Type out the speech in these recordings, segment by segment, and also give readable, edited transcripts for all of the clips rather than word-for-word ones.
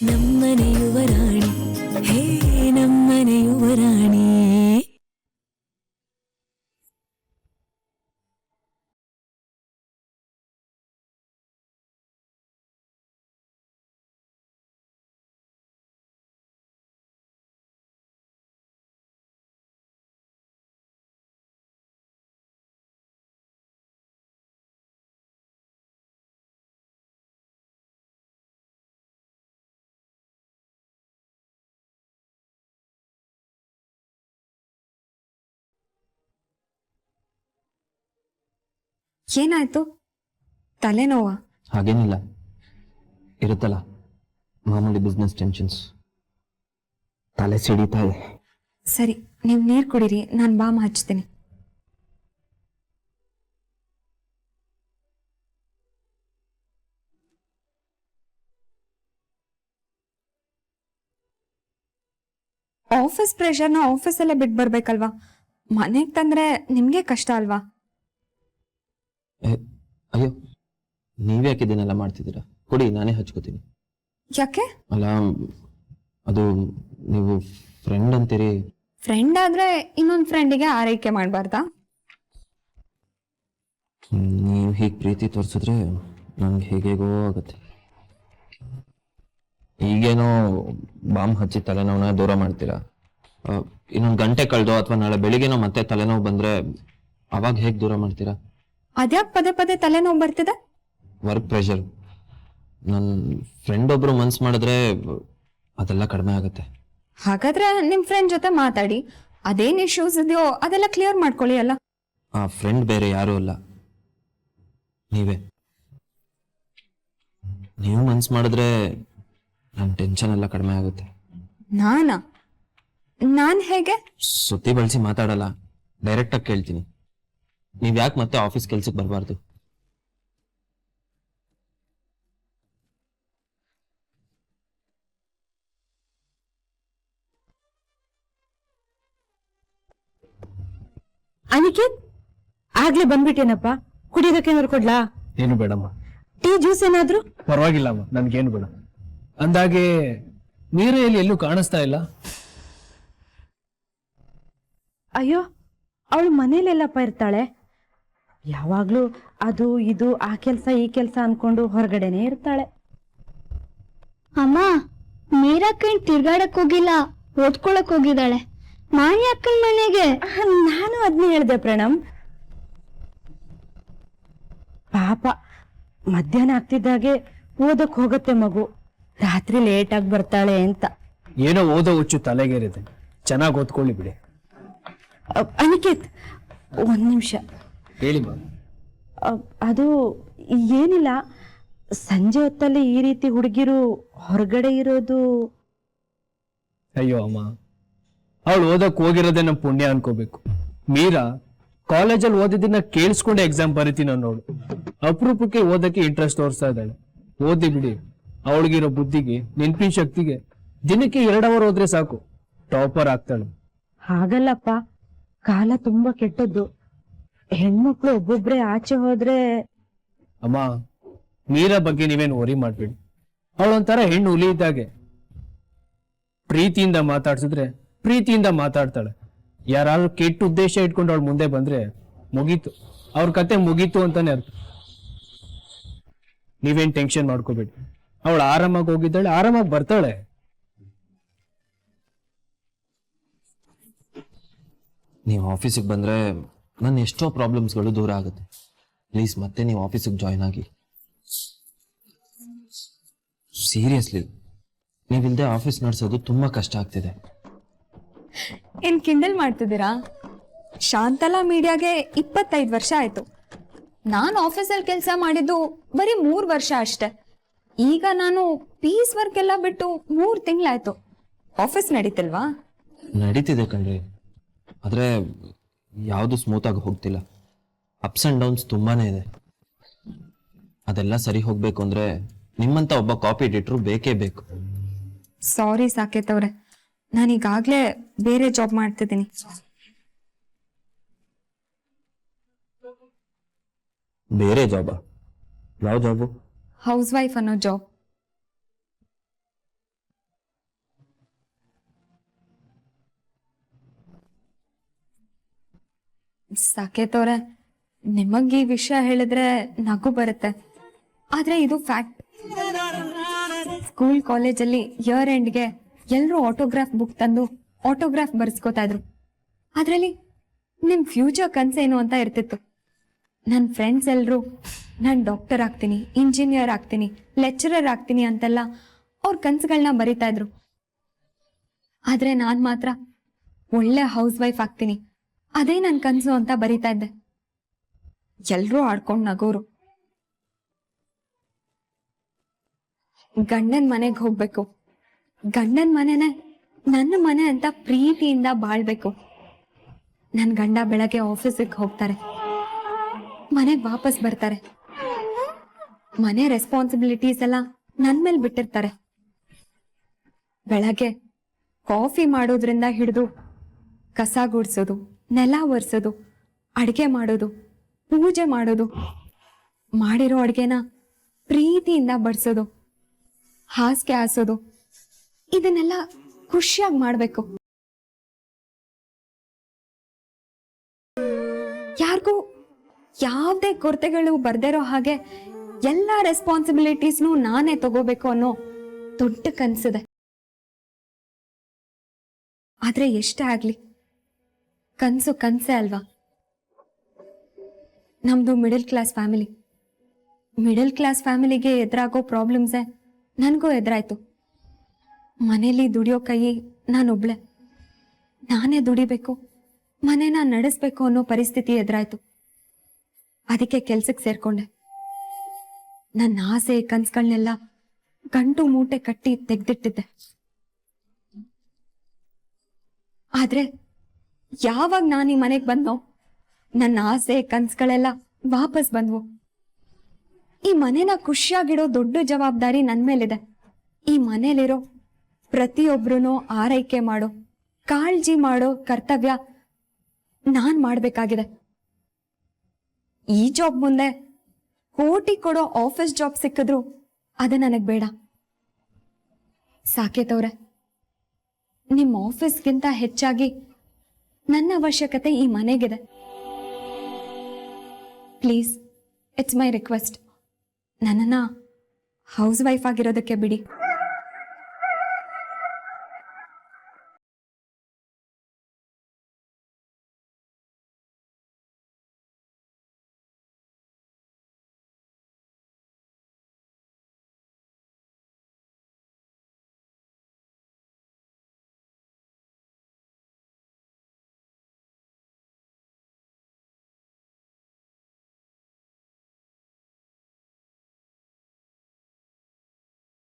ನಮ್ಮನೆ ಯುವರಾಣಿ ಹೇ ನಮ್ಮನೆ ಯುವರಾಣಿ. ಏನಾಯ್ತು? ತಲೆನೋವಾ? ಹಾಗೇನಿಲ್ಲ, ಇರುತ್ತಲ್ಲ ಮಾಮೂಲಿ ಬಿಸ್ನೆಸ್ ಟೆನ್ಷನ್ಸ್. ತಲೆ ಸಿಡಿತಾ ಇದೆ. ಸರಿ, ನೀವು ನೀರು ಕುಡೀರಿ, ನಾನು ಬಾಮ್ ಹಚ್ತೀನಿ. ಆಫೀಸ್ ಪ್ರೆಷರ್ನ ಆಫೀಸಲ್ಲೇ ಬಿಟ್ಟು ಬರ್ಬೇಕಲ್ವಾ? ಮನೆಗೆ ತಂದ್ರೆ ನಿಮ್ಗೆ ಕಷ್ಟ ಅಲ್ವಾ? ಅಯ್ಯೋ, ನೀವ್ಯಾಕೆ ಇದನ್ನೆಲ್ಲ ಮಾಡ್ತಿದ್ದೀರಾ? ಕೊಡಿ, ನಾನೇ ಹಚ್ಕೋತೀನಿ. ಯಾಕೆ? ಅಲ್ಲ, ಅದು ನೀವು ಫ್ರೆಂಡ್ ಅಂತೀರಿ. ಫ್ರೆಂಡ್ ಆದ್ರೆ ಇನ್ನೊಂದು ಫ್ರೆಂಡಿಗೆ ಆರೈಕೆ ಮಾಡಬಾರ್ದಾ? ನೀವು ಹೀಗೆ ಪ್ರೀತಿ ತೋರಿಸಿದ್ರೆ ನನ್ಗೆ ಹೇಗೇಗೋ ಆಗುತ್ತೆ. ಈಗೇನೋ ಬಾಂಬ್ ಹಚ್ಚಿ ತಲೆನೋವನ್ನ ದೂರ ಮಾಡ್ತೀರಾ. ಇನ್ನೊಂದು ಗಂಟೆ ಕಳೆದೋ ಅಥವಾ ನಾಳೆ ಬೆಳಿಗ್ಗೆನೋ ಮತ್ತೆ ತಲೆನೋವು ಬಂದ್ರೆ ಅವಾಗ ಹೇಗೆ ದೂರ ಮಾಡ್ತೀರಾ? ಅದ್ಯಾಕೆ ಪದೇ ಪದೇ ತಲೆನೋವು ಬರ್ತಿದೆ? Work pressure. ನನ್ನ ಫ್ರೆಂಡ್ ಒಬ್ರು ಮನ್ಸು ಮಾಡಿದ್ರೆ ಅದೆಲ್ಲ ಕಡಿಮೆ ಆಗುತ್ತೆ. ಹಾಗಾದ್ರೆ ನಿಮ್ ಫ್ರೆಂಡ್ ಜೊತೆ ಮಾತಾಡಿ, ಅದೇನ್ ಇಶ್ಯೂಸ್ ಇದೆಯೋ ಅದೆಲ್ಲ ಕ್ಲಿಯರ್ ಮಾಡ್ಕೊಳ್ಳಿ ಅಲ್ಲ. ಆ ಫ್ರೆಂಡ್ ಬೇರೆ ಯಾರೂ ಅಲ್ಲ, ನೀವೇ. ನೀವು ಮನ್ಸು ಮಾಡಿದ್ರೆ ನನ್ನ ಟೆನ್ಷನ್ ಎಲ್ಲ ಕಡಿಮೆ ಆಗುತ್ತೆ. ನಾನ್ ಹೇಗೆ? ಸುತ್ತಿ ಬಳಸಿ ಮಾತಾಡಲ್ಲ, ಡೈರೆಕ್ಟಾಗಿ ಕೇಳ್ತೀನಿ. ನೀವ್ ಯಾಕೆ ಮತ್ತೆ ಆಫೀಸ್ ಕೆಲ್ಸಕ್ಕೆ ಬರಬಾರ್ದು? ಅನಿಕೇತ್, ಆಗ್ಲೇ ಬಂದ್ಬಿಟ್ಟೇನಪ್ಪ. ಕುಡಿಯೋದಕ್ಕೆ ಏನಾದ್ರು ಕೊಡ್ಲಾ? ಏನು ಬೇಡಮ್ಮ. ಟೀ ಜ್ಯೂಸ್ ಏನಾದ್ರು? ಪರವಾಗಿಲ್ಲಮ್ಮ, ನನ್ಗೇನು ಬೇಡ. ಅಂದಾಗೆ ಮೀರೆಯಲ್ಲಿ ಎಲ್ಲೂ ಕಾಣಿಸ್ತಾ ಇಲ್ಲ. ಅಯ್ಯೋ, ಅವಳು ಮನೇಲೆಲ್ಲಪ್ಪ ಇರ್ತಾಳೆ. ಯಾವಾಗ್ಲೂ ಅದು ಇದು ಆ ಕೆಲ್ಸ ಈ ಕೆಲ್ಸ ಅನ್ಕೊಂಡು ಹೊರಗಡೆನೆ ಇರ್ತಾಳೆ. ಅಮ್ಮ, ಮೀರಾಕಣ್ ತಿರ್ಗಾಡಕ್ ಹೋಗಿಲ್ಲ, ಓದ್ಕೊಳಕ್ ಹೋಗಿದ್ದಾಳೆ. ಮಾಣಿ ಅಕ್ಕನ ಮನೆಗೆ. ನಾನು ಅದ್ನೇ ಹೇಳ್ದೆ ಪ್ರಣಮ್. ಪಾಪ, ಮಧ್ಯಾಹ್ನ ಆಗ್ತಿದ್ದಾಗೆ ಓದಕ್ ಹೋಗತ್ತೆ ಮಗು, ರಾತ್ರಿ ಲೇಟ್ ಆಗಿ ಬರ್ತಾಳೆ ಅಂತ. ಏನೋ ಓದೋ ಹುಚ್ಚು ತಲೆಗೇರಿದೆ, ಚೆನ್ನಾಗಿ ಓದ್ಕೊಳ್ಳಿ ಬಿಡಿ. ಅನಿಕೇತ್, ಒಂದ್ ನಿಮಿಷ ಹೇಳಿ. ಅದು ಏನಿಲ್ಲ, ಸಂಜೆ ಹೊತ್ತಲ್ಲಿ ಈ ರೀತಿ ಹುಡುಗಿರು ಹೊರಗಡೆ ಇರೋದು. ಅಯ್ಯೋ ಅಮ್ಮ, ಅವಳು ಓದಕ್ ಹೋಗಿರೋದೇ ನಮ್ ಪುಣ್ಯ ಅನ್ಕೋಬೇಕು. ಮೀರಾ ಕಾಲೇಜಲ್ಲಿ ಓದಿದ್ದನ್ನ ಕೇಳಿಸ್ಕೊಂಡೆ ಎಕ್ಸಾಮ್ ಬರೀತೀನಿ ಅನ್ನೋಳು. ಅಪರೂಪಕ್ಕೆ ಓದಕ್ಕೆ ಇಂಟ್ರೆಸ್ಟ್ ತೋರಿಸ್ತಾ ಇದ್ದಾಳೆ. ಓದಿ ಬಿಡಿ, ಅವಳಿಗಿರೋ ಬುದ್ಧಿಗೆ, ನೆನ್ಪಿನ ಶಕ್ತಿಗೆ ದಿನಕ್ಕೆ 2 ಅವರ್ ಹೋದ್ರೆ ಸಾಕು, ಟಾಪರ್ ಆಗ್ತಾಳೆ. ಹಾಗಲ್ಲಪ್ಪ, ಕಾಲ ತುಂಬಾ ಕೆಟ್ಟದ್ದು. ಹೆಣ್ಮಕ್ಳು ಒಬ್ಬೊಬ್ರೆ ಆಚೆ ಹೋದ್ರೆ. ಅಮ್ಮ, ಮೀರಾ ಬಗ್ಗೆ ನೀವೇನು ವರಿ ಮಾಡ್ಬೇಡಿ. ಅವಳೊಂಥರ ಹೆಣ್ಣು ಹುಲಿ ಇದ್ದಾಗೆ. ಪ್ರೀತಿಯಿಂದ ಮಾತಾಡ್ಸಿದ್ರೆ ಪ್ರೀತಿಯಿಂದ ಮಾತಾಡ್ತಾಳೆ. ಯಾರಾದ್ರೂ ಕೆಟ್ಟ ಉದ್ದೇಶ ಇಟ್ಕೊಂಡು ಅವಳು ಮುಂದೆ ಬಂದ್ರೆ ಮುಗೀತು, ಅವ್ರ ಕತೆ ಮುಗೀತು ಅಂತಾನೆ ಅರ್ಥ. ನೀವೇನ್ ಟೆನ್ಷನ್ ಮಾಡ್ಕೋಬೇಡಿ, ಅವಳು ಆರಾಮಾಗಿ ಹೋಗಿದ್ದಾಳೆ, ಆರಾಮಾಗಿ ಬರ್ತಾಳೆ. ನೀವು ಆಫೀಸಿಗೆ ಬಂದ್ರೆ ನನ್ನ ಎಷ್ಟೋ ಪ್ರಾಬ್ಲಮ್ಸ್ಗಳು ದೂರ ಆಗುತ್ತೆ. ಪ್ಲೀಸ್ ಮತ್ತೆ ನೀವು ಆಫೀಸಿಗೆ ಜಾಯ್ನ್ ಆಗಿ. ಸೀರಿಯಸ್ಲಿ, ನೀವಿಲ್ದೆ ಆಫೀಸ್ ನಡೆಸೋದು ತುಂಬಾ ಕಷ್ಟ ಆಗ್ತಿದೆ. ಏನ್ ಕಿಂಡಲ್ ಮಾಡ್ತಿದ್ದೀರಾ? ಶಾಂತಲಾ ಮೀಡಿಯಾಗೆ 25 ವರ್ಷ ಆಯ್ತು. ನಾನು ಆಫೀಸಲ್ಲಿ ಕೆಲಸ ಮಾಡಿದ್ದು ಬರೀ 3 ವರ್ಷ ಅಷ್ಟೆ. ಈಗ ನಾನು ಪೀಸ್ ವರ್ಕ್ ಎಲ್ಲ ಬಿಟ್ಟು 3 ತಿಂಗಳಾಯ್ತು. ಆಫೀಸ್ ನಡೀತಿಲ್ವಾ? ನಡೀತಿದೆ ಕಣ್ರಿ, ಆದ್ರೆ ಯಾವುದು ಸ್ಮೂತ್ ಆಗಿ ಹೋಗ್ತಿಲ್ಲ. ಅಪ್ಸ್ ಅಂಡ್ ಡೌನ್ಸ್ ತುಂಬಾನೇ ಇದೆ. ಅದೆಲ್ಲ ಸರಿ ಹೋಗ್ಬೇಕು ಅಂದ್ರೆ ನಿಮ್ಮಂತ ಒಬ್ಬ ಕಾಪಿ ಎಡಿಟರ್ ಬೇಕೇ ಬೇಕು. ಸಾರಿ ಸಾಕೇತ್ ಅವ್ರೆ, ನಾನೀಗಾಗ್ಲೇ ಬೇರೆ ಜಾಬ್ ಮಾಡ್ತಿದ್ದೀನಿ. ಬೇರೆ ಜಾಬಾ? ಯಾವ ಜಾಬು? ಹೌಸ್ ವೈಫ್ ಅನ್ನೋ ಜಾಬ್. ಸಾಕೇತವ್ರೆ, ನಿಮಗೆ ಈ ವಿಷಯ ಹೇಳಿದ್ರೆ ನಗು ಬರುತ್ತೆ, ಆದ್ರೆ ಇದು ಫ್ಯಾಕ್ಟ್. ಸ್ಕೂಲ್ ಕಾಲೇಜಲ್ಲಿ ಇಯರ್ ಎಂಡ್ಗೆ ಎಲ್ಲರೂ ಆಟೋಗ್ರಾಫ್ ಬುಕ್ ತಂದು ಆಟೋಗ್ರಾಫ್ ಬರ್ಸ್ಕೊತಾ ಇದ್ರು. ಅದ್ರಲ್ಲಿ ನಿಮ್ ಫ್ಯೂಚರ್ ಕನ್ಸೇನು ಅಂತ ಇರ್ತಿತ್ತು. ನನ್ನ ಫ್ರೆಂಡ್ಸ್ ಎಲ್ಲರೂ ನಾನು ಡಾಕ್ಟರ್ ಆಗ್ತೀನಿ, ಇಂಜಿನಿಯರ್ ಆಗ್ತೀನಿ, ಲೆಕ್ಚರರ್ ಆಗ್ತೀನಿ ಅಂತೆಲ್ಲ ಅವ್ರ ಕನ್ಸುಗಳನ್ನ ಬರಿತಾ ಇದ್ರು. ಆದ್ರೆ ನಾನ್ ಮಾತ್ರ ಒಳ್ಳೆ ಹೌಸ್ ವೈಫ್ ಆಗ್ತೀನಿ, ಅದೇ ನನ್ನ ಕನ್ಸು ಅಂತ ಬರಿತಾ ಇದ್ದೆ. ಎಲ್ರೂ ಆಡ್ಕೊಂಡು ನಗೋರು. ಗಂಡನ್ ಮನೆಗೆ ಹೋಗ್ಬೇಕು, ಗಂಡನ್ ಮನೆನೇ ನನ್ನ ಮನೆ ಅಂತ ಪ್ರೀತಿಯಿಂದ ಬಾಳ್ಬೇಕು. ನನ್ನ ಗಂಡ ಬೆಳಗ್ಗೆ ಆಫೀಸಿಗೆ ಹೋಗ್ತಾರೆ, ಮನೆಗೆ ವಾಪಸ್ ಬರ್ತಾರೆ, ಮನೆ ರೆಸ್ಪಾನ್ಸಿಬಿಲಿಟೀಸ್ ಎಲ್ಲ ನನ್ ಮೇಲೆ ಬಿಟ್ಟಿರ್ತಾರೆ. ಬೆಳಗ್ಗೆ ಕಾಫಿ ಮಾಡೋದ್ರಿಂದ ಹಿಡಿದು ಕಸ ಗುಡ್ಸೋದು, ನೆಲ ಒರೆಸೋದು, ಅಡಿಗೆ ಮಾಡೋದು, ಪೂಜೆ ಮಾಡೋದು, ಮಾಡಿರೋ ಅಡ್ಗೆನ ಪ್ರೀತಿಯಿಂದ ಬಡಿಸೋದು, ಹಾಸಿಗೆ ಹಾಸೋದು, ಇದನ್ನೆಲ್ಲ ಖುಷಿಯಾಗಿ ಮಾಡ್ಬೇಕು. ಯಾರಿಗೂ ಯಾವುದೇ ಕೊರತೆಗಳು ಬರ್ದಿರೋ ಹಾಗೆ ಎಲ್ಲ ರೆಸ್ಪಾನ್ಸಿಬಿಲಿಟೀಸ್ನು ನಾನೇ ತಗೋಬೇಕು ಅನ್ನೋ ದೊಡ್ಡ ಕನ್ಸಿದೆ. ಆದ್ರೆ ಎಷ್ಟೇ ಆಗ್ಲಿ ಕನ್ಸು ಕನ್ಸೇ ಅಲ್ವಾ. ನಮ್ದು middle class family. Middle class ಫ್ಯಾಮಿಲಿಗೆ ಎದುರಾಗೋ ಪ್ರಾಬ್ಲಮ್ಸೇ ನನಗೂ ಎದುರಾಯ್ತು. ಮನೇಲಿ ದುಡಿಯೋ ಕೈ ನಾನೊಬ್ಳೆ, ನಾನೇ ದುಡಿಬೇಕು, ಮನೇನ ನಡೆಸ್ಬೇಕು ಅನ್ನೋ ಪರಿಸ್ಥಿತಿ ಎದುರಾಯ್ತು. ಅದಕ್ಕೆ ಕೆಲ್ಸಕ್ಕೆ ಸೇರ್ಕೊಂಡೆ. ನನ್ನ ಆಸೆ ಕನ್ಸುಗಳನ್ನೆಲ್ಲ ಗಂಟು ಮೂಟೆ ಕಟ್ಟಿ ತೆಗ್ದಿಟ್ಟಿದ್ದೆ. ಆದ್ರೆ ಯಾವಾಗ ನಾನು ಈ ಮನೆಗೆ ಬಂದೋ ನನ್ನ ಆಸೆ ಕನ್ಸುಗಳೆಲ್ಲ ವಾಪಸ್ ಬಂದ್ವು. ಈ ಮನೇನ ಖುಷಿಯಾಗಿಡೋ ದೊಡ್ಡ ಜವಾಬ್ದಾರಿ ನನ್ ಮೇಲಿದೆ. ಈ ಮನೇಲಿರೋ ಪ್ರತಿಯೊಬ್ರು ಆರೈಕೆ ಮಾಡೋ, ಕಾಳಜಿ ಮಾಡೋ ಕರ್ತವ್ಯ ನಾನ್ ಮಾಡ್ಬೇಕಾಗಿದೆ. ಈ ಜಾಬ್ ಮುಂದೆ ಕೋಟಿ ಕೊಡೋ ಆಫೀಸ್ ಜಾಬ್ ಸಿಕ್ಕಿದ್ರು ಅದು ನನಗ್ ಬೇಡ. ಸಾಕೇತವ್ರೆ, ನಿಮ್ಮ ಆಫೀಸ್ಗಿಂತ ಹೆಚ್ಚಾಗಿ ನನ್ನ ಅವಶ್ಯಕತೆ ಈ ಮನೆಗಿದೆ. ಪ್ಲೀಸ್, ಇಟ್ಸ್ ಮೈ ರಿಕ್ವೆಸ್ಟ್, ನನ್ನನ್ನ ಹೌಸ್ ವೈಫ್ ಆಗಿರೋದಕ್ಕೆ ಬಿಡಿ.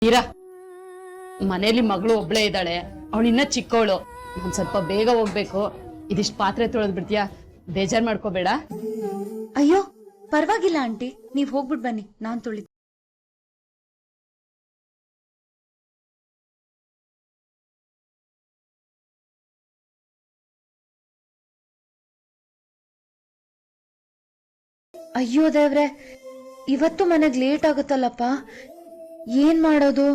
ಮೀರಾ, ಮನೇಲಿ ಮಗಳು ಒಬ್ಳೇ ಇದ್ದಾಳೆ, ಅವಳು ಇನ್ನ ಚಿಕ್ಕವಳು. ಒಂದ್ ಸ್ವಲ್ಪ ಬೇಗ ಹೋಗ್ಬೇಕು. ಇದಿಷ್ಟು ಪಾತ್ರೆ ತೊಳೆದ್ ಬಿಡ್ತೀಯಾ? ಬೇಜಾರ್ ಮಾಡ್ಕೋಬೇಡ. ಅಯ್ಯೋ ಪರವಾಗಿಲ್ಲ ಆಂಟಿ, ನೀವ್ ಹೋಗ್ಬಿಟ್ ಬನ್ನಿ, ನಾನ್ ತೊಳಿ. ಅಯ್ಯೋ ದೇವ್ರೆ, ಇವತ್ತು ಮನೆಗ್ ಲೇಟ್ ಆಗುತ್ತಲ್ಲಪ್ಪ, ಏನ್ ಮಾಡೋದು?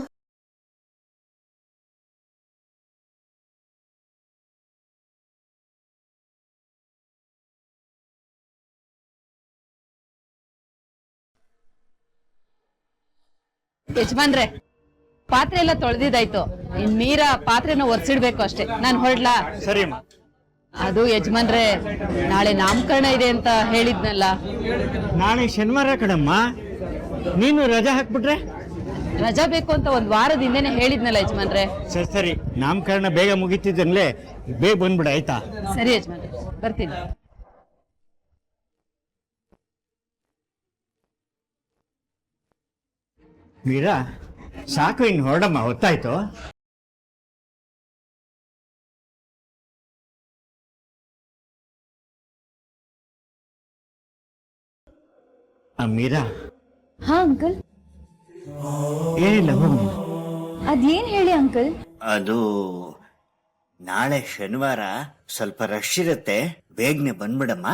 ಯಜಮಾನ್ರೆ, ಪಾತ್ರೆ ಎಲ್ಲ ತೊಳೆದಿದ್ದಾಯ್ತು. ಇನ್ ಮೀರಾ ಪಾತ್ರೆನ ಒರ್ಸಿಡ್ಬೇಕು ಅಷ್ಟೇ. ನಾನ್ ಹೊರಡ್ಲಾ? ಸರಿ. ಅದು ಯಜಮಾನ್ರೆ, ನಾಳೆ ನಾಮಕರಣ ಇದೆ ಅಂತ ಹೇಳಿದ್ನಲ್ಲ. ನಾಳೆ ಶನಿವಾರ ಕಣಮ್ಮ, ನೀನು ರಜಾ ಹಾಕ್ಬಿಟ್ರೆ? ರಜಾ ಬೇಕು ಅಂತ ಒಂದ್ ವಾರದ ಹಿಂದೆನೆ ಹೇಳಿದ್ನಲ್ಲ ಯಜಮಾನ್ರೆ. ಸರಿ ಸರಿ, ನಾಮಕರಣ ಬೇಗ ಮುಗಿತಿದ್ದನ್ಲೇ ಬೇಗ ಬಂದ್ಬಿಡ, ಆಯ್ತಾ? ಸರಿ ಯಜಮಾನ್ರೆ, ಬರ್ತೀನಿ. ಮೀರಾ, ಸಾಕು, ಇನ್ನು ಹೊರಡಮ್ಮ, ಹೊತ್ತಾಯ್ತು. ಮೀರಾ. ಹಾ ಅಂಕಲ್. ಏನಿಲ್ಲ, ಹೋಗು. ಅದೇನ್ ಹೇಳಿ ಅಂಕಲ್? ಅದು ನಾಳೆ ಶನಿವಾರ ಸ್ವಲ್ಪ ರಶ್ ಇರುತ್ತೆ, ಬೇಗನೆ ಬಂದ್ಬಿಡಮ್ಮ.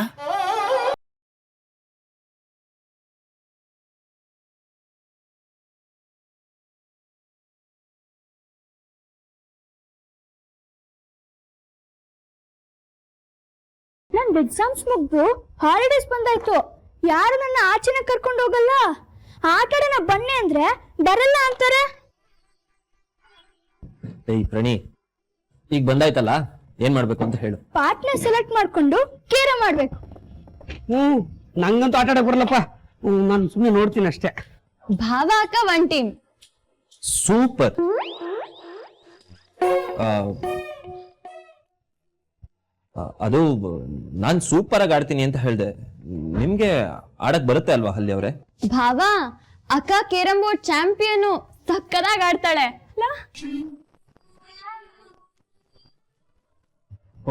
ನಂದ್ ಎಕ್ಸಾಮ್ಸ್ ಮುಗ್ದು ಹಾಲಿಡೇಸ್ ಬಂದಾಯ್ತು. ಯಾರು ನನ್ನ ಆಚೆನೆ ಕರ್ಕೊಂಡು ಹೋಗಲ್ಲ. ಆಟಾಡೋಣ ಬನ್ನಿ ಅಂದ್ರೆ ಬರಲ್ಲ ಅಂತಾರೆ. ಏಯ್ ಪ್ರಣಿ, ಈಗ ಬಂದಾಯ್ತಲ್ಲ, ಏನ್ ಮಾಡ್ಬೇಕು ಅಂತ ಹೇಳು. ಪಾರ್ಟ್ನರ್ ಸೆಲೆಕ್ಟ್ ಮಾಡ್ಕೊಂಡು ಕೇರ ಮಾಡ್ಬೇಕು. ನಂಗಂತೂ ಆಟ ಆಡಕ್ ಬರಲ್ಲಪ್ಪ, ನಾನು ಸುಮ್ಮನೆ ನೋಡ್ತೀನಿ ಅಷ್ಟೇ. ಭಾವ ಅಕ್ಕ ಒನ್ ಟೀಮ್. ಸೂಪರ್. ಅದು ನಾನ್ ಸೂಪರ್ ಆಗಿ ಆಡ್ತೀನಿ ಅಂತ ಹೇಳ್ದೆ. ನಿಮ್ಗೆ ಆಡಕ್ ಬರುತ್ತೆ ಅಲ್ವಾ ಹಲ್ಲಿ ಅವ್ರೆ? ಭಾವ ಅಕ್ಕ ಕೇರಂ ಬೋರ್ಡ್ ಚಾಂಪಿಯನ್, ಸಕ್ಕದಾಗಿ ಆಡ್ತಾಳೆ.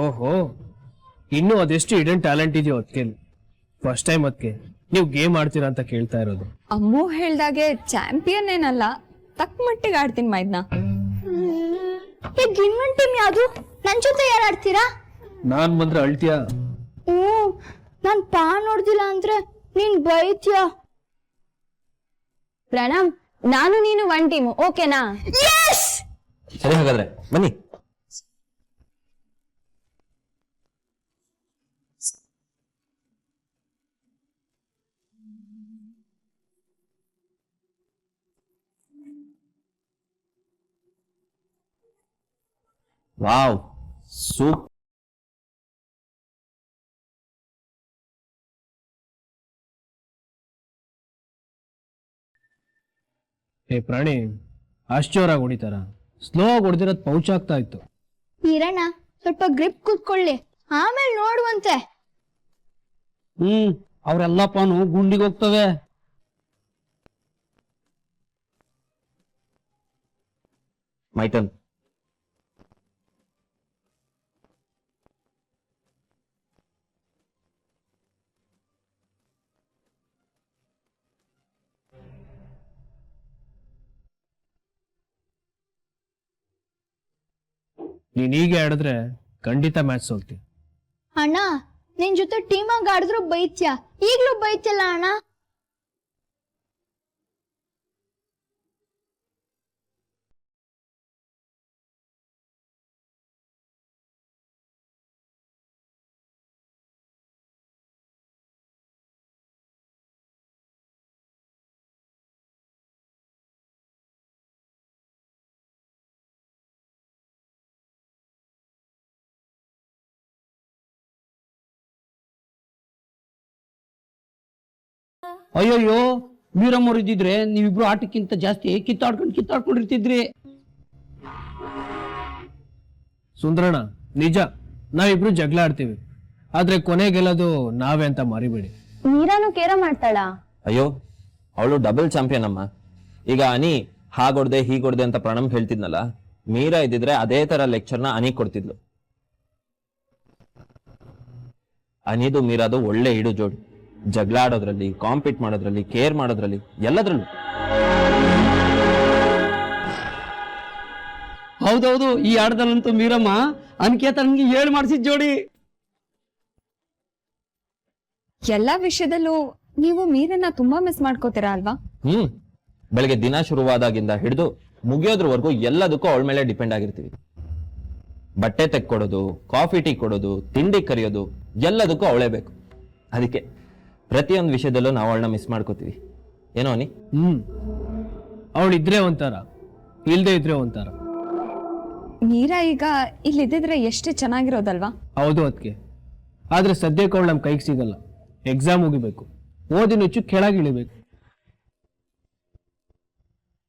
ಓಹೋ, ಇನ್ನು ಅದೆಷ್ಟು ಇಡನ್ ಟ್ಯಾಲೆಂಟ್ ಇದೆಯೋ ಅದಕ್ಕೆ. ಫಸ್ಟ್ ಟೈಮ್ ಅದಕ್ಕೆ ನೀವು ಗೇಮ್ ಆಡ್ತೀರಾ ಅಂತ ಕೇಳ್ತಾ ಇರೋದು. ಅಮ್ಮು ಹೇಳ್ದಾಗೆ ಚಾಂಪಿಯನ್ ಏನಲ್ಲ, ತಕ್ಕ ಮಟ್ಟಿಗೆ ಆಡ್ತೀನಿ ಮೈದ್ನ. ಈಗ ಇನ್ನೊಂದ್ ಟೀಮ್ ಯಾವ್ದು? ನನ್ ಜೊತೆ ಯಾರು ಆಡ್ತೀರಾ? ನಾನ್ ಬಂದ್ರೆ ಅಳ್ತೀಯಾ? ನಾನ್ ಪಾ ನೋಡ್ದಿಲ್ಲ ಅಂದ್ರೆ ನೀನ್ ಬೈತ್ಯಾ. ಪ್ರಣಮ್, ನಾನು ನೀನು ಒನ್ ಟೀಮ್, ಓಕೆನಾ? ಸರಿ, ಹಾಗಾದ್ರೆ ಬನ್ನಿ. Wow, soup. ಏ ಪ್ರಾಣಿ, ಅಷ್ಟು ಜೋರಾಗಿ ಹೊಡಿತಾರ? ಸ್ಲೋ ಆಗಿ ಹೊಡೆದಿರೋದು ಪೌಚ್ ಆಗ್ತಾ ಇತ್ತು. ಈರಣ್ಣ ಸ್ವಲ್ಪ ಗ್ರಿಪ್ ಕೂತ್ಕೊಳ್ಳಿ, ಆಮೇಲೆ ನೋಡುವಂತೆ. ಅವ್ರೆಲ್ಲಪ್ಪನು ಗುಂಡಿಗೆ ಹೋಗ್ತವೆ. ಮೈ ಟರ್ನ್. ನೀನ್ ಹೀಗೆ ಆಡಿದ್ರೆ ಖಂಡಿತ ಮ್ಯಾಚ್ ಸೋಲ್ತಿ. ಅಣ್ಣ, ನಿನ್ ಜೊತೆ ಟೀಮ್ ಆಗಿ ಆಡಿದ್ರು ಬೈತ್ಯಾ, ಈಗ್ಲೂ ಬೈತಿಲ್ಲ ಅಣ್ಣ. ಅಯ್ಯೋಯ್ಯೋ, ವೀರಮ್ಮವ್ರು ಇದ್ದಿದ್ರೆ ನೀವಿಬ್ರು ಆಟಕ್ಕಿಂತ ಜಾಸ್ತಿ ಕಿತ್ತಾಡ್ಕೊಂಡಿರ್ತಿದ್ರಿ. ಸುಂದರಣ್ಣ, ನಿಜ ನಾವಿಬ್ರು ಜಗಳ ಆಡ್ತೀವಿ, ಆದ್ರೆ ಕೊನೆ ಗೆಲ್ಲೋದು ನಾವೇ ಅಂತ ಮರಿಬೇಡಿ. ಮೀರಾನು ಕೇರ ಮಾಡ್ತಾಳ? ಅಯ್ಯೋ, ಅವಳು ಡಬಲ್ ಚಾಂಪಿಯನ್ ಅಮ್ಮ. ಈಗ ಅನಿ ಹಾಗೊಡ್ದೆ ಹೀಗೊಡ್ದೆ ಅಂತ ಪ್ರಣಮ್ ಹೇಳ್ತಿದ್ನಲ್ಲ, ಮೀರಾ ಇದ್ದಿದ್ರೆ ಅದೇ ತರ ಲೆಕ್ಚರ್ನ ಅನಿ ಕೊಡ್ತಿದ್ಲು. ಅನಿದು ಮೀರಾದು ಒಳ್ಳೆ ಇಡು ಜೋಡಿ. ಜಗಳ ಆಡೋದ್ರಲ್ಲಿ, ಕಾಂಪೀಟ್ ಮಾಡೋದ್ರಲ್ಲಿ, ಕೇರ್ ಮಾಡೋದ್ರಲ್ಲಿ, ಎಲ್ಲದ್ರಲ್ಲೂ. ಹೌದೌದು, ಈ ಆಟದಲ್ಲಂತೂ ಮೀರಮ್ಮ ಅನ್ಕೇತ ನನ್ಗೆ ಹೇಳಿ ಮಾಡಿಸಿದ್ ಜೋಡಿ. ಎಲ್ಲಾ ವಿಷಯದಲ್ಲೂ ನೀವು ಮೀರನ್ನ ತುಂಬಾ ಮಿಸ್ ಮಾಡ್ಕೋತೀರಾ ಅಲ್ವಾ? ಬೆಳಗ್ಗೆ ದಿನ ಶುರುವಾದಾಗಿಂದ ಹಿಡಿದು ಮುಗಿಯೋದ್ರವರೆಗೂ ಎಲ್ಲದಕ್ಕೂ ಅವಳ ಮೇಲೆ ಡಿಪೆಂಡ್ ಆಗಿರ್ತೀವಿ. ಬಟ್ಟೆ ತೆಕ್ಕೊಡೋದು, ಕಾಫಿ ಟೀ ಕೊಡೋದು, ತಿಂಡಿ ಕರಿಯೋದು, ಎಲ್ಲದಕ್ಕೂ ಅವಳೇ ಬೇಕು. ಅದಕ್ಕೆ ಪ್ರತಿಯೊಂದು ವಿಷಯದಲ್ಲೂ ನಾವು ಅವಳನ್ನ ಮಿಸ್ ಮಾಡ್ಕೋತೀವಿ. ಏನೋ ಅನಿ? ಅವಳಿದ್ರೆ ಒಂಥರ, ಇಲ್ದೇ ಇದ್ರೆ ಒಂಥರ. ಮೀರಾ ಈಗ ಇಲ್ಲಿದ್ದಿದ್ರೆ ಎಷ್ಟು ಚೆನ್ನಾಗಿರೋದಲ್ವಾ? ಹೌದು ಅದಕ್ಕೆ. ಆದ್ರೆ ಸದ್ಯಕ್ಕೆ ಅವಳು ನಮ್ ಕೈಗೆ ಸಿಗಲ್ಲ. ಎಕ್ಸಾಮ್ ಮುಗಿಬೇಕು, ಓದಿನ ಹೆಚ್ಚು ಕೆಳಗಿಳಿಬೇಕು.